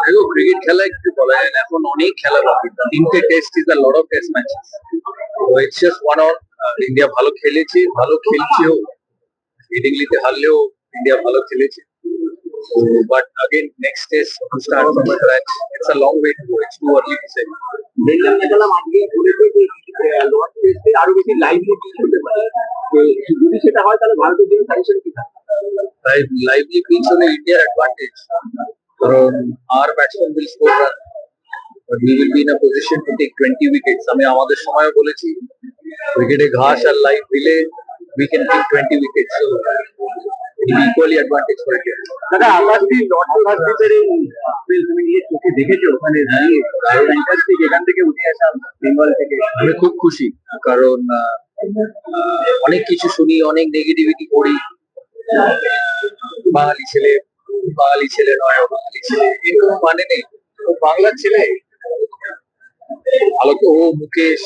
দেখো ক্রিকেট খেলা একটু বলা যায় না, এখন অনেক খেলা বাকি, 3টে test is a lot of test matches. তো it's just one on. India ভালো খেলেছে, ভালো খেলছেও, হিডিংলিতে হারলেও ইন্ডিয়া ভালো খেলেছে। But again next test to start from scratch, it's a long way to go, it's too early to say. দেখলাম দেখলাম আজকে বলেছে যে লর্ড টেস্টে আরো বেশি লাইভলি পিচ হতে পারে। তো যদি সেটা হয় তাহলে ভারতের জন্য সাজেশন কি থাকবে? লাইভলি পিচ হলে ইন্ডিয়ার অ্যাডভান্টেজ, কারণ আর batsman will score run, but we will be in a position to take 20 wickets. আমি আমাদের সময় বলেছি উইকেটে ঘাস আর লাইভ দিলে we can take 20 wickets, so equally advantage for India. দাদা আকাশদীপ লর্ড হসপিটালের ফিল্ড তুমি নিয়ে চোখে দেখেছো ওখানে দাঁড়িয়ে, ফ্যান্টাস্টিক, এখান থেকে উঠে আসা বেঙ্গল থেকে। আমি খুব খুশি, কারণ অনেক কিছু শুনি, অনেক নেগেটিভিটি করি, বাঙালি ছেলে, বাঙালি ছেলে নয়, বাঙালি ছেলে, এর কোনো মানে নেই। ও বাংলার ছেলে, ভালো তো ও মুকেশ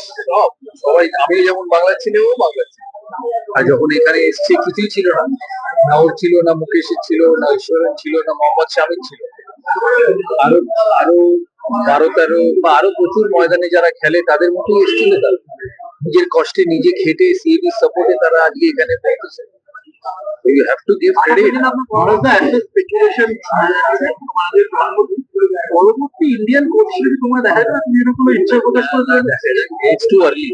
সবাই, আমি যেমন বাংলার ছেলে ও বাংলার ছেলে। আর যখন এখানে এসছে কিছুই ছিল না, না ওর ছিল, না মুকেশের ছিল, না ঈশ্বরের ছিল, না মোহাম্মদ শামির ছিল। আরো আরো 12-13 বা আরো প্রচুর ময়দানে যারা খেলে তাদের মতোই এসেছিল, তারা নিজের কষ্টে নিজে খেটে সিএবি সাপোর্টে তারা আজকে এখানে পৌঁছেছে। You have to give credit. পরবর্তী ইন্ডিয়ান কোচ হিসেবে তোমরা দেখা যাবে, তুমি এরকম ইচ্ছা প্রকাশ করতে It's too early.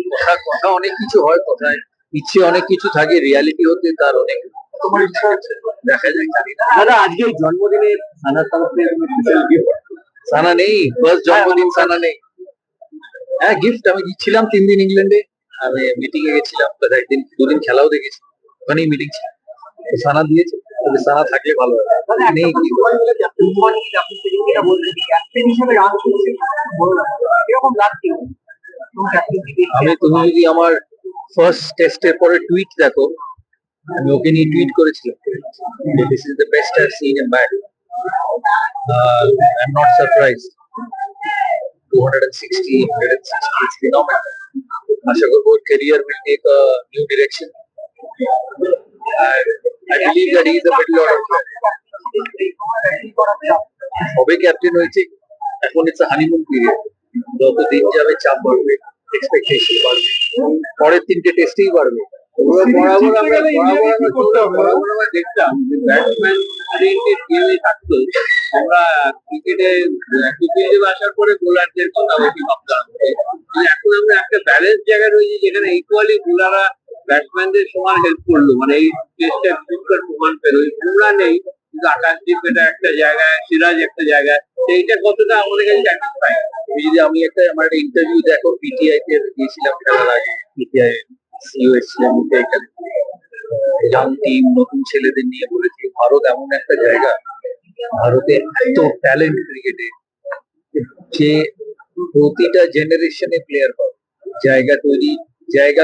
কথা অনেক কিছু হয়, কথায় ইচ্ছে অনেক কিছু থাকে, রিয়ালিটি হতে তার অনেক তোমার ইচ্ছা আছে? দেখা যায়, জানি না। দাদা আজকে জন্মদিনে সানার তরফ থেকে তুমি স্পেশাল গিফট? সানা নেই, ফার্স্ট জন্মদিন সানা নেই। হ্যাঁ গিফট আমি দিচ্ছিলাম 3 দিন ইংল্যান্ডে, আমি মিটিং এ গেছিলাম, একদিন 2 দিন খেলাও দেখেছি, ওখানেই মিটিং ছিল, সানা দিয়েছে। তবে সানা থাকলে ভালো হয়, নেই কি আমি। তুমি যদি আমার ফার্স্ট টেস্টের পরে টুইট দেখো, আমি ওকে নিয়ে টুইট করেছিলাম, this is the best I have seen in bat. I am not surprised. 260 it's phenomenal. আশা করবো ওর career will take a new direction. I believe that he is a middle order player. সবে captain হয়েছে, এখন it's a honeymoon period. যত দিন যাবে চাপ বাড়বে, expectation বাড়বে, পরের 3টে টেস্টেই বাড়বে। বরাবর আমরা দেখতাম যে ব্যাটসম্যান ওরিয়েন্টেড গেমে থাকতো, আমরা ক্রিকেটে ক্রিকেটে আসার পরে বোলারদের কথা বেশি ভাবতাম। এখন আমরা একটা ব্যালেন্স জায়গায় রয়েছি, যেখানে ইকুয়ালি বোলাররা ব্যাটসম্যানদের সমান হেল্প করলো, মানে এই টেস্টে ফিফটার প্রমাণ পেল। বুমরা নেই, কিন্তু আকাশদীপ এটা একটা জায়গায়, সিরাজ একটা জায়গায়, সেইটা কতটা আমাদের কাছে স্যাটিসফাই। যদি আমি আমার একটা ইন্টারভিউ দেখো, পিটিআই তে দিয়েছিলাম খেলার আগে, পিটিআই সিইও এসেছিলেন এখানে, ইয়াং টিম, নতুন ছেলেদের নিয়ে বলেছি ভারত এমন একটা জায়গা, ভারতে এত ট্যালেন্ট ক্রিকেটে যে প্রতিটা জেনারেশনে প্লেয়ার পাবে, জায়গা তৈরি, জায়গা